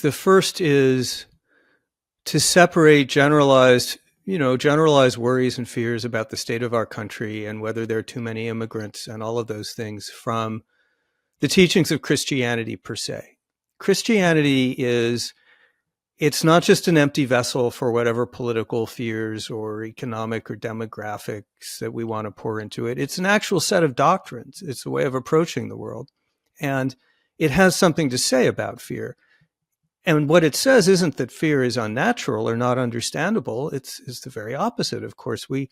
The first is to separate generalized worries and fears about the state of our country and whether there are too many immigrants and all of those things from the teachings of Christianity per se. Christianity it's not just an empty vessel for whatever political fears or economic or demographics that we want to pour into it. It's an actual set of doctrines. It's a way of approaching the world. And it has something to say about fear. And what it says isn't that fear is unnatural or not understandable. It's the very opposite. Of course, we're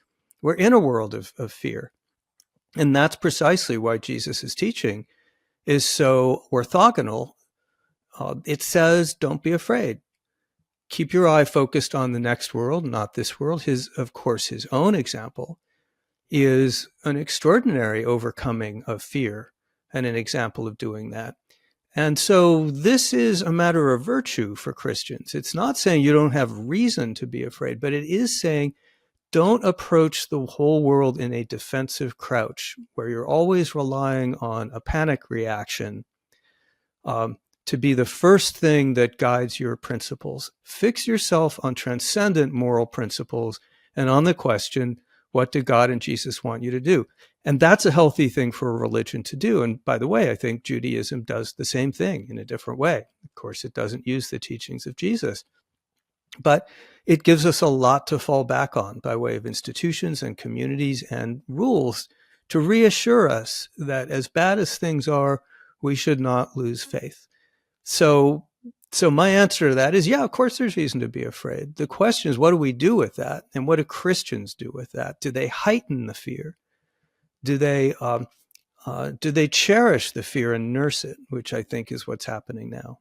in a world of fear. And that's precisely why Jesus' teaching is so orthogonal. It says, don't be afraid. Keep your eye focused on the next world, not this world. His own example is an extraordinary overcoming of fear and an example of doing that. And so this is a matter of virtue for Christians. It's not saying you don't have reason to be afraid, but it is saying don't approach the whole world in a defensive crouch where you're always relying on a panic reaction to be the first thing that guides your principles. Fix yourself on transcendent moral principles and on the question, what do God and Jesus want you to do? And that's a healthy thing for a religion to do. And by the way, I think Judaism does the same thing in a different way. Of course, it doesn't use the teachings of Jesus, but it gives us a lot to fall back on by way of institutions and communities and rules to reassure us that as bad as things are, we should not lose faith. So my answer to that is, yeah, of course there's reason to be afraid. The question is, what do we do with that? And what do Christians do with that? Do they heighten the fear? Do they cherish the fear and nurse it, which I think is what's happening now?